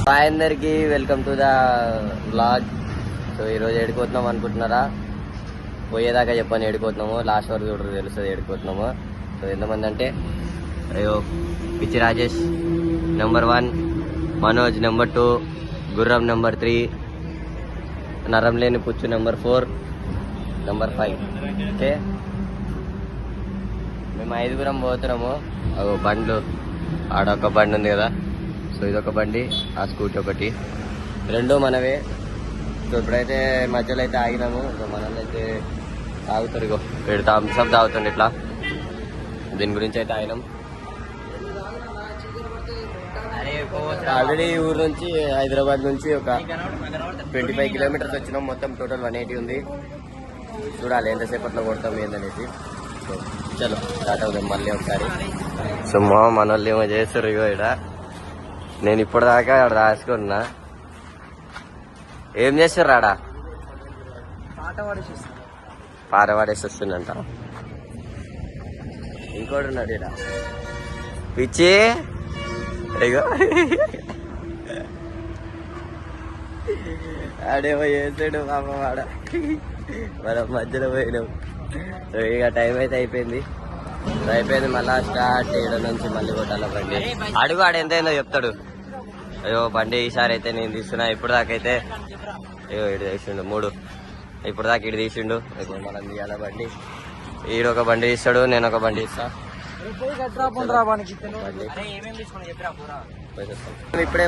Hi అందరికి, welcome to the vlog. So ఈరోజు ఏడుకోతున్నాం అనుకుంటున్నారా? పోయేదాకా చెప్పని ఏడుకోతున్నాము, లాస్ట్ వరకు చూడరు తెలుస్తుంది ఏడుకోతున్నాము. సో ఎంతమంది అంటే అయ్యో పిచ్చి రాజేష్ నెంబర్ 1, మనోజ్ నెంబర్ 2, గుర్రం నెంబర్ 3, నరం లేని పుచ్చు నెంబర్ 4, నెంబర్ 5. ఓకే, మేము 5గురం పోతున్నాము. బండ్లు ఆడొక బండి ఉంది కదా, సో ఇదొక బండి, ఆ స్కూటీ ఒకటి, రెండూ మనవే. సో ఇప్పుడైతే మధ్యలో అయితే ఆగినాము. సో మనల్ని అయితే తాగుతారు, ఇగో ఇక్కడ థమ్స్అప్ తాగుతుంది ఇట్లా. దీని గురించి అయితే ఆగినాం. ఆల్రెడీ ఊరు నుంచి హైదరాబాద్ నుంచి ఒక 25 కిలోమీటర్స్ వచ్చినాం. మొత్తం టోటల్ 180 ఉంది. చూడాలి ఎంతసేపట్లో కొడతాం ఏందనేసి. సో చలో స్టార్ట్ అవుదాం మళ్ళీ ఒకసారి. సో మన వాళ్ళు ఏమో చేస్తారు ఇగో ఇక్కడ. నేను ఇప్పటిదాకా అక్కడ రాసుకున్నా. ఏం చేస్తారు ఆడ? పాట పాడేసి వస్తుందంట. ఇంకోటి ఉన్నాడు ఇక్కడ పిచ్చి. ఇగో ఆడేమో చేసాడు పాప వాడ. మనం మధ్యలో పోయినాం. సో ఇక టైం అయితే అయిపోయింది. మళ్ళా స్టార్ట్ చేయడం నుంచి మళ్ళీ కొట్టాల బండి. అడుగు ఆడ ఎంత అయిందో చెప్తాడు. అయ్యో బండి ఈసారి అయితే నేను తీస్తున్నా. ఇప్పుడు దాకైతే అయ్యో ఇటు తీసిండు 3, ఇప్పుడు దాకా ఇటు తీసిండు. ఇప్పుడు మనం తీయాల బండి. ఈడొక బండి తీస్తాడు, నేను ఒక బండి ఇస్తా. ఇప్పుడే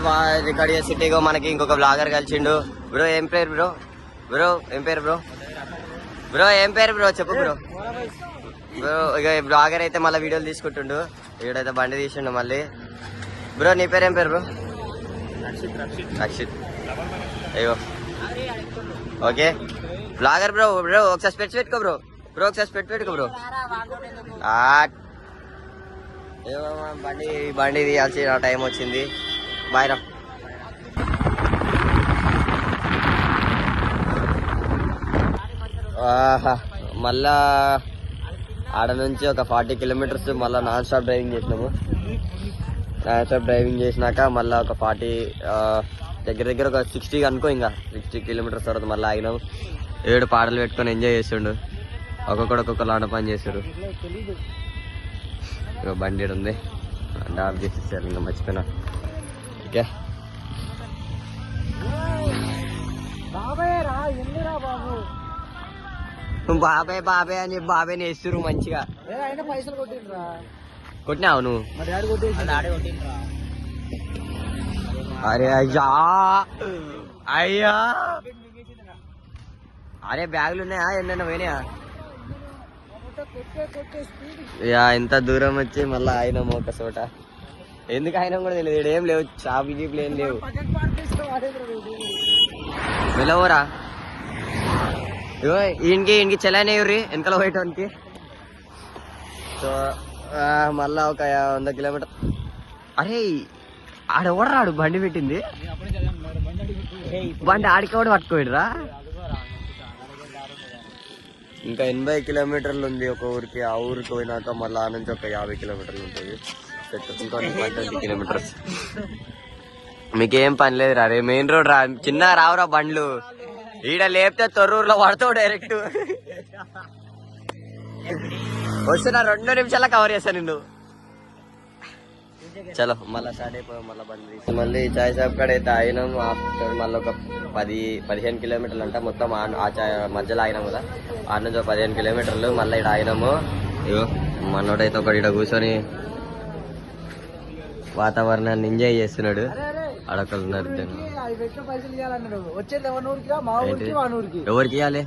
రికార్డ్ చేసి మనకి ఇంకొక బ్లాగర్ కలిసిండు. బ్రో ఏం పేరు బ్రో? బ్రో ఏం పేరు బ్రో? బ్రో ఏం పేరు బ్రో? చెప్పు బ్రో. బ్రో ఇక బ్లాగర్ అయితే మళ్ళీ వీడియోలు తీసుకుంటుండు. వీడైతే బండి తీసిండు మళ్ళీ. బ్రో నీ పేరు ఏం పేరు బ్రో? రక్షిత్. అయ్యో ఓకే బ్లాగర్ బ్రో. బ్రో ఒకసారి స్పెట్స్ పెట్టుకో బ్రో. బ్రో ఒకసారి స్పెట్ పెట్టుకో బ్రో. బండి తీయాల్సిన టైం వచ్చింది. బాయ్ రా. మళ్ళా ఆడ నుంచి ఒక 40 కిలోమీటర్స్ మళ్ళీ నాన్ స్టాప్ డ్రైవింగ్ చేసినాము. నాన్ స్టాప్ డ్రైవింగ్ చేసినాక మళ్ళీ ఒక 40 దగ్గర ఒక 60 అనుకో. ఇంకా 60 కిలోమీటర్స్ తర్వాత మళ్ళీ ఆగినాము. 7 పాటలు పెట్టుకొని ఎంజాయ్ చేస్తుండు. ఒక్కొక్కరు లాంటి పని చేస్తారు. ఇక బండి ఉంది, డాబ్ చేసేసారు. ఇంకా మర్చిపోయినా. ఓకే బాబాయ్ బాబాయ్ అని బాబాయ్ని వేస్తురు మంచిగా. కొట్టినావు నువ్వు? అరే అయ్యా అయ్యా అరే బ్యాగులు ఉన్నాయా? ఎన్నైనా పోయినాయా? ఇంత దూరం వచ్చి మళ్ళీ ఆయనము ఒక చోట. ఎందుకు ఆయన కూడా తెలియదు. ఏం లేవు, షాప్ గీపులు ఏం లేవు. వెళ్ళవరా ఈయనకి చెలానే ఇవ్వరి వెనకాల పోయటానికి. సో మళ్ళా ఒక 100 కిలోమీటర్. అరే ఆడెవడరాడు బండి పెట్టింది? బండి ఆడికెవడు పట్టుకోడురా? ఇంకా 80 కిలోమీటర్లు ఉంది ఒక ఊరికి. ఆ ఊరికి పోయినాక మళ్ళీ ఆ నుంచి ఒక 50 కిలోమీటర్లు ఉంటుంది. ఇంకా 20 కిలోమీటర్స్. మీకేం పని లేదు రా, రే మెయిన్ రోడ్ రా. చిన్న రావురా బండ్లు. ఈడ లేపితే తొర్రూరులో పడతావు డైరెక్ట్. వస్తున్నా 2 నిమిషాల్లో కవర్ చేస్తా నిన్ను. చలో మళ్ళీ స్టార్ట్ అయిపోయాం. మళ్ళీ బండి మళ్ళీ చాయ్ షాప్ కాడ అయితే ఆగినాం. ఆఫ్టర్ మళ్ళీ ఒక 10-15 కిలోమీటర్లు అంట మొత్తం. ఆ చాయ్ మధ్యలో ఆగినాం కదా, ఆ నుంచి ఒక 15 కిలోమీటర్లు మళ్ళీ ఇక్కడ ఆగినాము. ఇగో మనోడైతే ఒకటి ఇక్కడ కూర్చొని వాతావరణాన్ని ఎంజాయ్ చేస్తున్నాడు. అడకలు ఉన్నారు. ఎవరికి ఇవ్వాలి?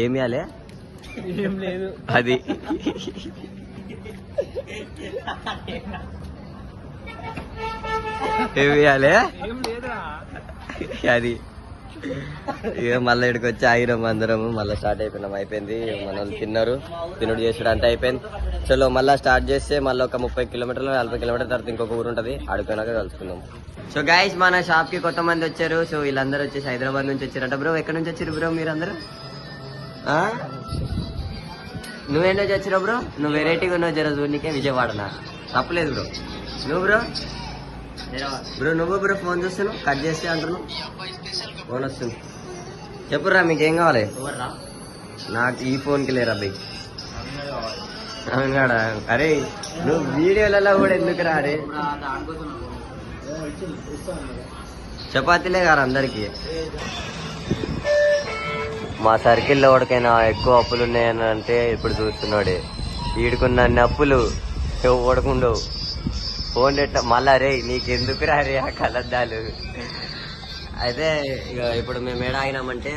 ఏమి ఇవ్వాలి? అది ఏమి ఇవ్వాలి అది. ఇక మళ్ళీ ఇక్కడికి వచ్చి ఆగినాం అందరము. మళ్ళీ స్టార్ట్ అయిపోయినాం. అయిపోయింది, మనం తిన్నారు, తినుడు చేసుడు అంతా అయిపోయింది. చలో మళ్ళీ స్టార్ట్ చేస్తే మళ్ళీ ఒక 30 కిలోమీటర్లు 40 కిలోమీటర్ల తర్వాత ఇంకొక ఊరు ఉంటుంది. ఆడిపోయినాక కలుసుకుందాం. సో గైస్ మన షాప్ కి కొత్త మంది వచ్చారు. సో వీళ్ళందరూ వచ్చేసి హైదరాబాద్ నుంచి వచ్చారంట. బ్రో ఎక్కడి నుంచి వచ్చారు బ్రో మీరందరూ? నువ్వేంటో వచ్చినావు బ్రో? నువ్వు వెరైటీగా ఉన్నావు జర చూడనికే విజయవాడనా? తప్పలేదు బ్రో. నువ్వు బ్రో నువ్వు బ్రో ఫోన్ చూస్తున్నావు, కట్ చేస్తే అంటున్నావు. ఫోన్ వస్తుంది, చెప్పురా మీకేం కావాలి? నాకు ఈ ఫోన్కి లేరా అబ్బాయి. అవునాడా? అరే నువ్వు వీడియోలలో కూడా ఎందుకు రాడే? చపాతీలే కాదు అందరికి. మా సర్కిల్లో ఎవరికైనా ఎక్కువ అప్పులు ఉన్నాయని అంటే ఇప్పుడు చూస్తున్నాడే. వీడుకున్న అన్ని అప్పులు ఓడకుండవు. ఫోన్ ఎట్లా మళ్ళా రే నీకెందుకు రే ఆ కలద్దాలు. అయితే ఇక ఇప్పుడు మేము ఏడ ఆగినామంటే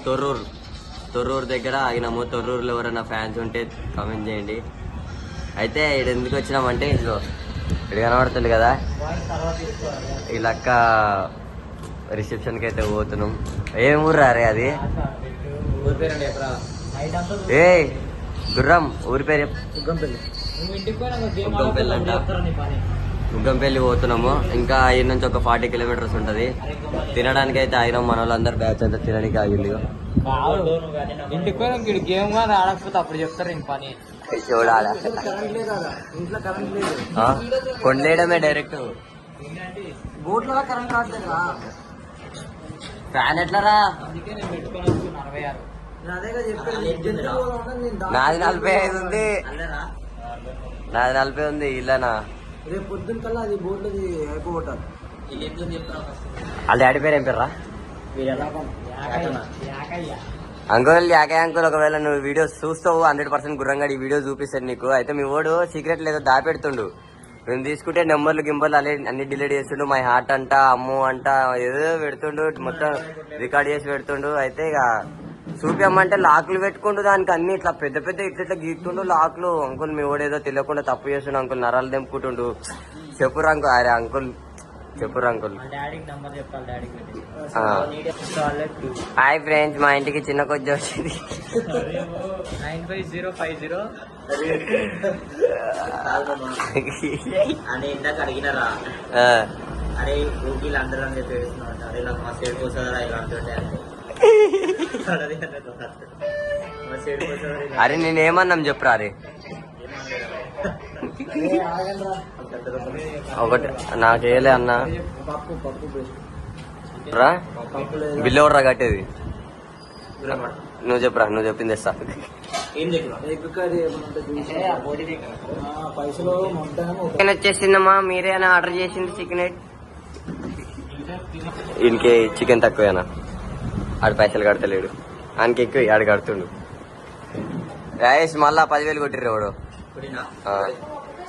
తొర్రూరు దగ్గర ఆగినాము. తొర్రూరులో ఎవరైనా ఫ్యాన్స్ ఉంటే కామెంట్ చేయండి. అయితే ఇక్కడ ఎందుకు వచ్చినామంటే ఇదిగో ఇక్కడ కనబడుతుంది కదా, ఈ లక్క రిసెప్షన్కి అయితే పోతున్నాం. ఏం ఊర్రా రే అది? ఏ గుర్రం ఊరి పేరు ఉగ్గంపల్లి అంట. ఉగ్గంపల్లి పోతున్నాము. ఇంకా ఈ నుంచి ఒక 40 కిలోమీటర్స్ ఉంటది. తినడానికి అయితే ఆగినాం. మన వాళ్ళందరూ బ్యాచ్ అంతా తినడానికి ఆగింది. ఇంటికి పోయి గేమ్ గా ఆడకపోతే అప్పుడు చెప్తారు ఇంక పని చూడాలి. కొండలేయడమే డైరెక్ట్. బోట్లో కరెంట్ రావట్లేదు. ఫ్యాన్ ఎట్లరా? నాది 45 ఉంది. నాది 40 ఉంది. ఇల్లనా రేపు పొద్దున్న కల్లా అది బోట్లది అయిపోతారు. వాళ్ళ డాడీ పేరు ఏం పేర్రా? Uncle Yakaiah uncle. ఒకవేళ నువ్వు వీడియోస్ చూస్తావు 100% గుర్రంగా ఈ వీడియో చూపిస్తాను నీకు. అయితే మీ వాడు సీక్రెట్ లేదో దాపెడుతుండు. మేము తీసుకుంటే నెంబర్లు గింబర్లు అన్ని డిలీట్ చేస్తుండు. మై హార్ట్ అంట, అమ్ము అంట, ఏదో పెడుతుండు. మొత్తం రికార్డ్ చేసి పెడుతుండు. అయితే ఇక చూపించమంటే లాక్లు పెట్టుకుంటూ దానికి అన్ని ఇట్లా పెద్ద పెద్ద ఇట్లా గీక్తుండు లాక్లు. అంకుల్ మీ వాడు ఏదో తెలియకుండా తప్పు చేస్తుండు అంకుల్, నరాలు తెంపుకుంటుండు. చెప్పురా అంకుల్. అరే అంకుల్ చెప్పురా అంకుల్. హాయ్ ఫ్రెండ్స్, మా ఇంటికి చిన్న కొద్ది వచ్చింది. 95050 అని ఇందాక అడిగినారా? అరే ఊకిలు అందరూ అని చెప్పి ఏడుస్తున్నాడు. అరే నాకు మా సైడ్ పోతుందా ఇలా అంటుంటే అరే నేనేమన్నాం చెప్పురా? అరే ఒకటి నాకేలే అన్న రా. బిల్లు ఎవరు రా కట్టేది? నువ్వు చెప్పురా, నువ్వు చెప్పింది ఇస్తా. చికెన్ వచ్చేసిందమ్మా. మీరేనా ఆర్డర్ చేసింది చికెన్? ఈయనకి చికెన్ తక్కువేనా? ఆడు పైసలు కడతలేడు. ఆయనకి ఎక్కువ ఆడు కడుతుండు. రాయేష్ మళ్ళా 10,000 కొట్టిర్రు ఎవడు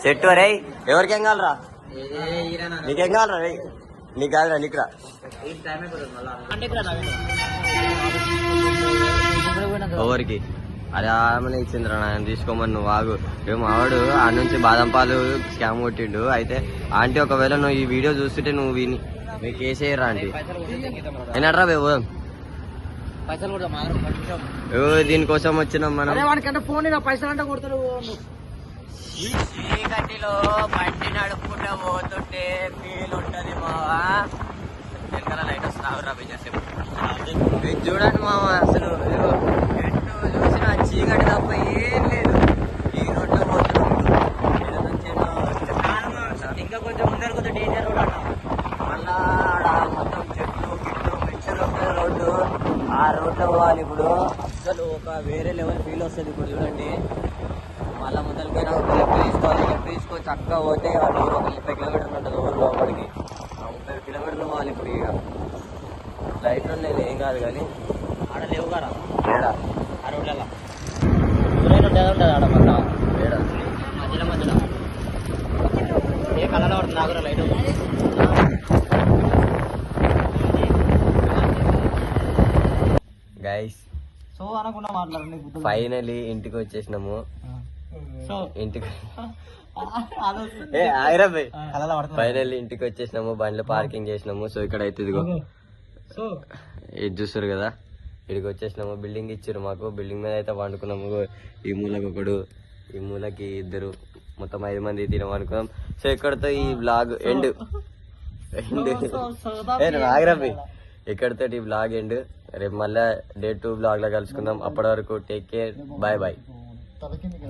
సెట్. రే ఎవరికేం కావాలరా? నీకేం కావాలరా? రే నీకు కాదురా, నీకురా. ఎవరికి? అరే ఆమె ఇచ్చిందిరా నాయన, తీసుకోమని. నువ్వు ఆగు. ఏమో ఆవిడు ఆ నుంచి బాదం పాలు స్కామ్ కొట్టిండు. అయితే ఆంటీ ఒకవేళ నువ్వు ఈ వీడియో చూస్తుంటే నువ్వు విని మీకు వేసేయరా ఆంటీ అయినట్రా బాబు. దీనికోసం వచ్చినాం మనం. ఫోన్ పైసలు అంటే కొడతారు. చీకటిలో బండి నడుపుకుంటా పోతుంటే ఫీల్ ఉంటది మావా. వెనకాల లైట్ వస్తున్నావురా ఇది చూడండి మావ. అసలు ఎటు చూసినా చీకటి తప్ప ఏం లేదు. ఈ రోడ్లో పోతున్నాం. ఇంకా కొంచెం ముందర కొంచెం డేంజర్ రోడ్ అన్న. మళ్ళా మొత్తం చెట్లు గిట్లు మిక్చర్ ఉంటుంది రోడ్డు. ఆ రోడ్లో పోవాలి ఇప్పుడు. అసలు ఒక వేరే లెవెల్ ఫీల్ వస్తుంది. ఇప్పుడు చూడండి మళ్ళా మొదలుపోయినా ఒక లెఫ్ట్ తీసుకోవాలి. లెఫ్ట్ తీసుకొని చక్కగా పోతే ఆ ఊరు ఒక 30 కిలోమీటర్లు ఉంటుంది. ఊరు లోపలికి 30 కిలోమీటర్లు పోవాలి. ఇప్పుడు ఇక లైట్లు ఉన్నాయి ఏం కాదు కానీ ఆడ లేవు కదా ఏడా ఆ రోడ్లలో ఉంటుంది ఆడ మళ్ళా ఏడా మధ్యలో ఏ కలర్ పడుతుంది నాకు లైట్. గైస్ సో అనకుండా మాట్లాడండి. ఫైనలీ ఇంటికి వచ్చేసినాము. సో ఇంటికి ఫైనల్లీ ఇంటికి వచ్చేసినాము. బండ్లు పార్కింగ్ చేసినాము. సో ఇక్కడ అయితే ఇదిగో ఇది చూస్తారు కదా, ఇక్కడికి వచ్చేసినాము. బిల్డింగ్ ఇచ్చారు మాకు. బిల్డింగ్ మీద అయితే వండుకున్నాము. ఈ మూలకి ఒకడు, ఈ మూలకి ఇద్దరు, మొత్తం 5 మంది తినాం అనుకున్నాం. సో ఇక్కడతో ఈ బ్లాగ్ ఎండ్. ఆగ్రహి ఇక్కడతో ఈ బ్లాగ్ ఎండ్. రేపు మళ్ళీ Day 2 బ్లాగ్ లో కలుసుకుందాం. అప్పటి వరకు టేక్ కేర్, బాయ్ బాయ్. తలకిందికి